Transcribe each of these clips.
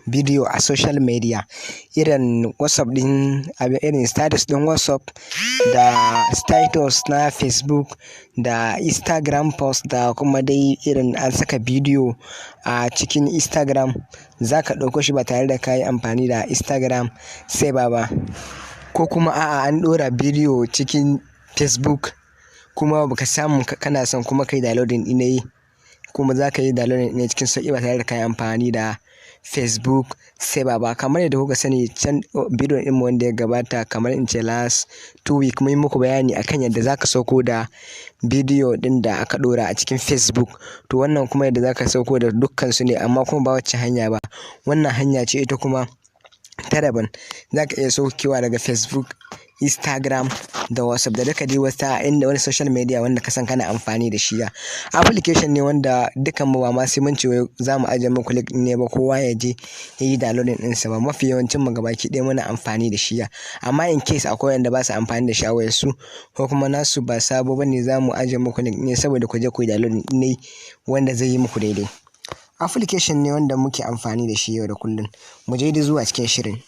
bidiyo a social media irin WhatsApp din irin status din WhatsApp da status na Facebook da Instagram post da kuma dai irin an saka bidiyo a cikin Instagram zaka ɗauko shi ba tare da ka yi amfani da Instagram sai ba ko kuma a'a an ɗora bidiyo cikin Facebook kuma baka samu kana son kuma kai downloading ɗin ne kuma zaka yi downloading ne cikin sauƙi ba tare da ka yi amfani da Facebook sai ba kamar yadda kuka sani can bidiyon ɗinmu wanda ya gabata kamar in ce last 2 week mun yi muku bayani akan yadda zaka sauko da bidiyo ɗin da aka ɗora a cikin Facebook to wannan kuma yadda zaka sauko da dukkan su ne amma kuma ba wacce hanya ba wannan hanya ce ita kuma ta daban zaka iya saukewa daga Facebook, Instagram da WhatsApp da duka dai wani social media wanda ka san kana amfani da shi application ne wanda dukan mu ba ma sai mun ce za mu ajiye muku link ne ba kowa ya je ya yi downloading ɗinsa ba mafi yawancin mu gabaki ɗaya muna amfani da shi amma in case akwai wanda ba su amfani da shi a wayar su ko kuma nasu ba sabo bane za mu ajiye muku link ne saboda ku je ku yi downloading ne wanda zai yi muku daidai application ne wanda muke amfani da shi yau da kullum mu je da zuwa cikin shirin.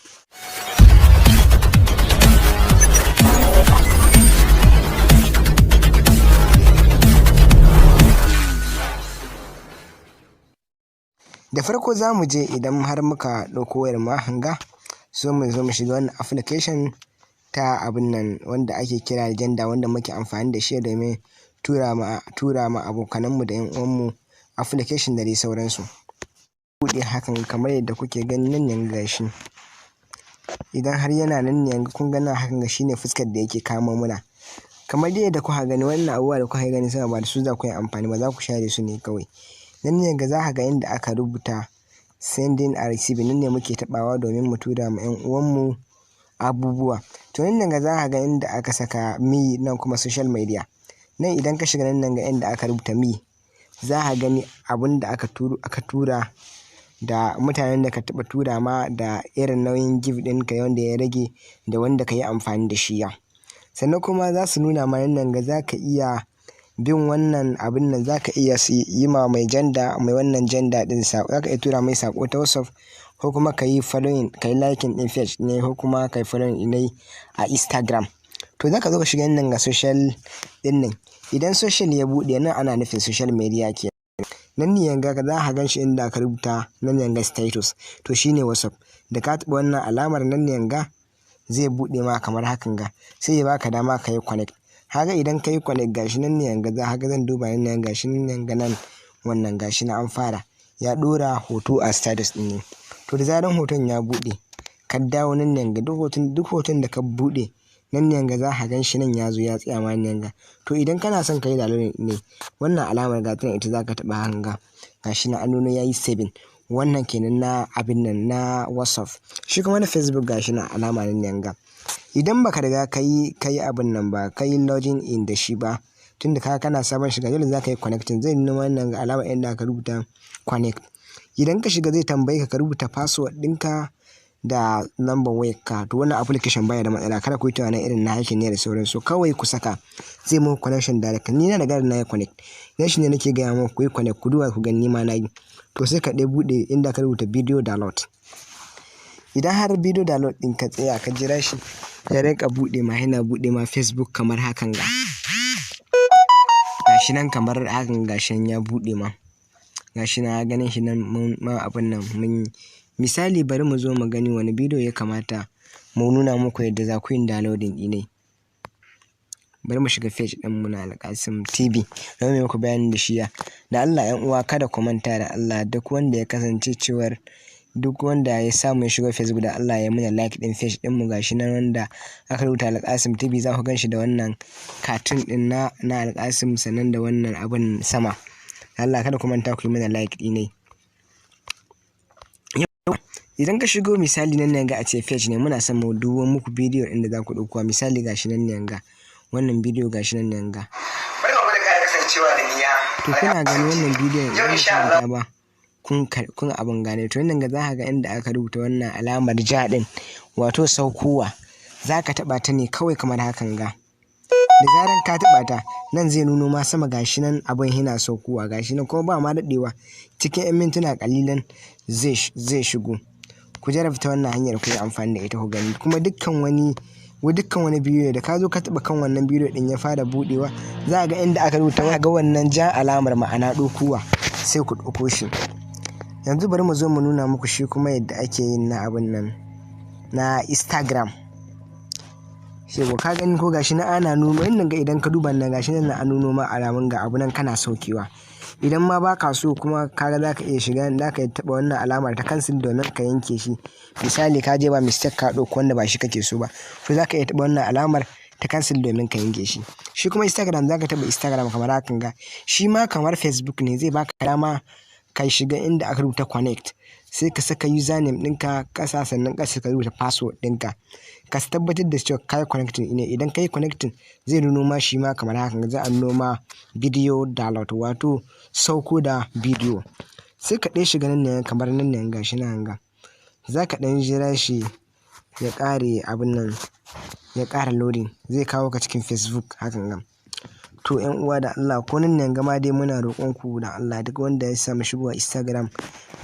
Da farko za mu je idan har muka ɗauko wayar mahanga so mu shiga wannan application ta abin nan wanda ake kira Legenda wanda muke amfani da shi domin tura ma abokananmu da 'yan uwanmu application da dai sauransu. Buɗe hakan kamar yadda kuke gani nan yanga shi idan har yana nan ne yanga kun ga nan hakan shine fuskar da yake kama muna kamar dai yadda kuka gani wannan abubuwa da kuka gani sama ba da su za ku yi amfani ba za ku share su ne kawai. Nan ne ga za ka ga inda aka rubuta sending and receiving nan ne muke taɓawa domin mu tura ma 'yan uwanmu abubuwa to nan ga za ka ga inda aka saka me nan kuma social media nan idan ka shiga nan ga inda aka rubuta me za ka gani abun da aka tura da mutanen da ka taɓa tura ma da irin nauyin gift ɗinka wanda ya rage da wanda ka yi amfani da shi sannan kuma za su nuna ma nan ga za ka iya bin wannan abin nan za ka iya yi ma mai wannan janda ɗin za ka iya tura mai saƙo ta WhatsApp ko kuma ka yi following ka yi liking ɗin page ne ko kuma ka yi following ne a Instagram to za ka zo ka shiga nan ga social ɗin nan idan social ya buɗe nan ana nufin social media ke nan ne yanga za ka gan shi inda aka rubuta nan yanga status to shine WhatsApp da ka taɓa wannan alamar nan ne yanga zai buɗe ma kamar hakan ga sai ya baka dama ka yi connect haka idan ka yi connect gashi nan ne yanga za haka zan duba nan ne gashi nan yanga nan wannan gashi na an fara ya ɗora hoto a status ɗin ne to da zaran hoton ya buɗe ka dawo nan ne yanga duk hoton da ka buɗe nan ne yanga za ka gan shi nan ya zo ya tsaya ma yanga to idan kana son ka yi downloading ne wannan alamar ga tana ita za ka taɓa hanga gashi na an nuna ya yi saving wannan kenan na abin nan na WhatsApp shi kuma na Facebook gashi na alama nan yanga idan baka riga kai abin nan ba kai login in da shi ba tunda kana sabon shiga dole za ka yi connecting zai nuna wannan alama inda aka rubuta connect idan ka shiga zai tambaye ka rubuta password ɗinka da number wayarka to wannan application baya da matsala kada ku yi tunanin irin na hakin ne da sauransu kawai ku saka zai muku connection direct ni na riga na yi connect dan shi ne nake gaya muku ku yi connect ku duba ku gani ma na yi to sai ka buɗe inda ka rubuta video download idan har video download ɗin ka tsaya ka jira shi ya rinka buɗe ma yana buɗe ma Facebook kamar hakan gashi nan kamar hakan gashi nan ya buɗe ma gashi na ganin shi nan ma abin nan mun misali bari mu zo mu gani wani bidiyo ya kamata mu nuna muku yadda za ku yi downloading ɗin bari mu shiga page ɗin mu na Alƙasim TV don mu muku bayani da shi da Allah 'yan uwa kada ku manta da Allah duk wanda ya kasance cewar duk wanda ya samu ya shiga Facebook da Allah ya muna like ɗin page ɗin mu gashi nan wanda aka rubuta Alƙasim TV za ku ganshi da wannan cartoon ɗin na Alƙasim sannan da wannan abin sama Allah kada ku manta ku yi mana like ɗin ne idan ka shigo misali nan ne ga a ce page ne muna son mu dubo muku bidiyo inda za ku ɗauko misali gashi nan ne ga wannan bidiyo gashi nan ne ga to kuna gani wannan bidiyon idan ka ba kun abin gane to nan ga za ka ga inda aka rubuta wannan alamar ja din wato saukowa za ka taɓa ta ne kawai kamar hakan ga da zaran ka taɓa ta nan zai nuno ma sama gashi nan abin yana saukowa gashi nan kuma ba ma daɗewa cikin 'yan mintuna ƙalilan zai shigo. Ku jarabta wannan hanyar ku yi amfani da ita ku gani kuma dukkan wani bidiyo da ka zo ka taɓa kan wannan bidiyo ɗin ya fara buɗewa za ga inda aka rubuta ga wannan ja alamar ma'ana ɗaukowa sai ku ɗauko shi. Yanzu bari mu zo mu nuna muku shi kuma yadda ake yin na abin nan na Instagram. Shego ka gani ko gashi na ana nuno inda ga idan ka duba nan gashi nan an nuno ma alamun ga abu nan kana saukewa. Idan ma baka so kuma kaga zaka iya shiga zaka taɓa wannan alamar ta cancel domin ka yanke shi. Misali ka je ba mistake ka ɗauko wanda ba shi kake so ba to zaka iya taɓa wannan alamar ta cancel domin ka yanke shi. Shi kuma Instagram zaka taɓa Instagram kamar hakan ga shi ma kamar Facebook ne zai baka dama ka shiga inda aka rubuta connect sai ka saka username ɗinka ƙasa sannan ƙasa ka rubuta password ɗinka ka tabbatar da cewa kai connecting ne. Idan kai connecting zai nuno ma shi ma kamar hakan za a nuno ma video download wato sauko da bidiyo sai ka ɗaya shiga nan ne kamar nan ne gashi nan ga za ka ɗan jira shi ya ƙare abin nan ya ƙara loading zai kawo ka cikin Facebook hakan ga. To ƴan uwa da Allah ko nan ne gama dai muna roƙon ku da Allah duk wanda ya samu shigowa Instagram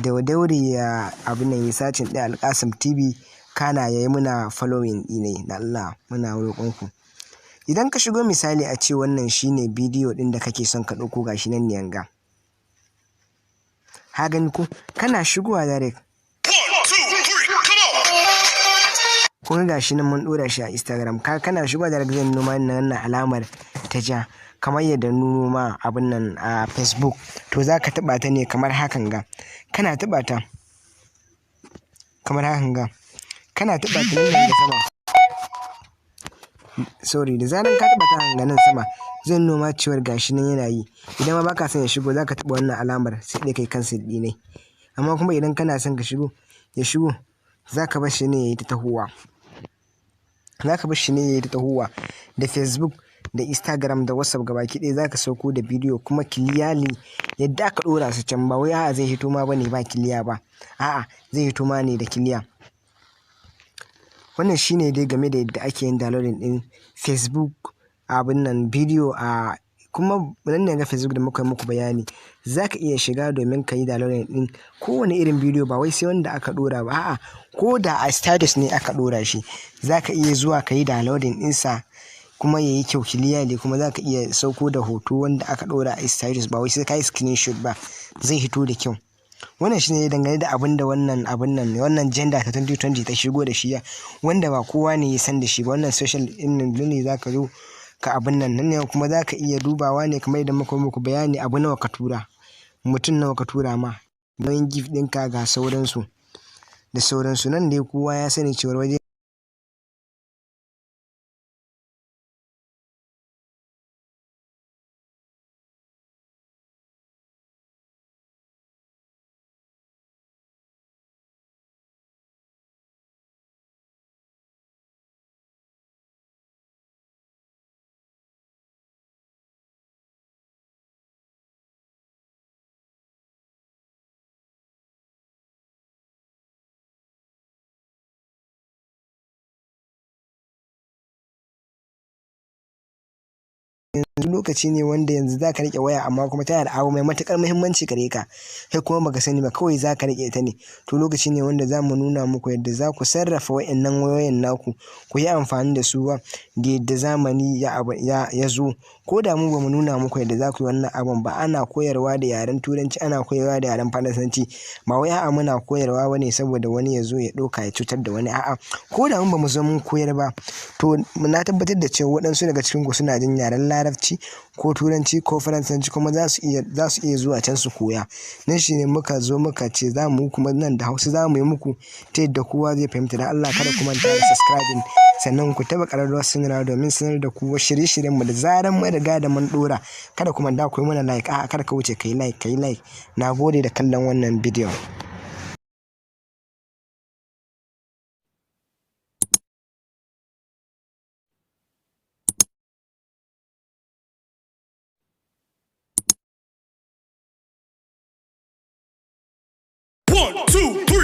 da daure ya abin nan ya sacin ɗaya Alƙasim TV kana yayi muna following ɗine da Allah muna roƙon ku. Idan ka shigo misali a ce wannan shine bidiyo ɗin da kake son ka ɗauko gashi nan ne ga. Ha gani ko kana shigowa direct. Kun gashi nan mun ɗora shi a Instagram kana shigowa direct zai nuno ma wannan alamar ta ja kamar yadda nuno ma abin nan a Facebook to zaka taɓa ta ne kamar hakan ga kana taɓa ta kamar hakan ga kana taɓa ta nan da sama sorry da zaran ka taɓa ta nan sama zai nuno ma cewar gashi nan yana yi. Idan ma baka son ya shigo zaka taɓa wannan alamar sai dai kai cancel ɗine amma kuma idan kana son ya shigo zaka bar shi ne yayi ta tahowa da Facebook da Instagram da WhatsApp gabaki ɗaya zaka sauko da bidiyo kuma clearly yadda aka ɗora su can ba wai a'a zai hito ma bane ba clear ba a'a zai hito ma ne da clear. Wannan shine dai game da yadda ake yin downloading ɗin Facebook abin nan bidiyo a kuma nan ne ga Facebook da muka yi muku bayani zaka iya shiga domin ka yi downloading ɗin kowane irin bidiyo ba wai sai wanda aka ɗora ba a'a ko da a status ne aka ɗora shi zaka iya zuwa ka yi downloading ɗinsa kuma yayi kyau clearly kuma zaka iya sauko da hoto wanda aka ɗora a status ba wai sai ka yi screenshot ba zai hito da kyau. Wannan shine dangane da abin da wannan gender ta 2020 ta shigo da shi wanda ba kowa ne ya san da shi ba wannan social ne zaka zo ka abin nan ne kuma zaka iya dubawa ne kamar yadda muku bayani abu nawa ka tura mutum nawa ka tura ma don gift ɗinka ga sauransu da sauransu nan dai kowa ya sani cewa waje yanzu lokaci ne wanda yanzu zaka rike waya amma kuma tana da abu mai matukar muhimmanci gare ka kai kuma baka sani ba kawai zaka rike ta ne to lokaci ne wanda zamu nuna muku yadda za ku sarrafa wayannan wayoyin naku ku yi amfani da su da yadda zamani ya zo ko da mu bamu nuna muku yadda za ku yi wannan abun ba ana koyarwa da yaren turanci ana koyarwa da yaren faransanci ba wai a'a muna koyarwa bane saboda wani ya zo ya ɗauka ya cutar da wani a'a ko da mun bamu zo mun koyar ba to na tabbatar da cewa waɗansu daga cikin ku suna jin yaren larabci ko turanci ko faransanci kuma za su iya zuwa can su koya nan shine muka zo muka ce za mu kuma nan da Hausa za mu yi muku ta yadda kowa zai fahimta da Allah kada ku manta da subscribing sannan ku taɓa ƙararrawar sanarwa domin sanar da ku shirye-shiryen mu da zaran mun riga da mun ɗora kada ku manta ku yi mana like a'a kada ka wuce kai like na gode da kallon wannan bidiyon. One, two, three.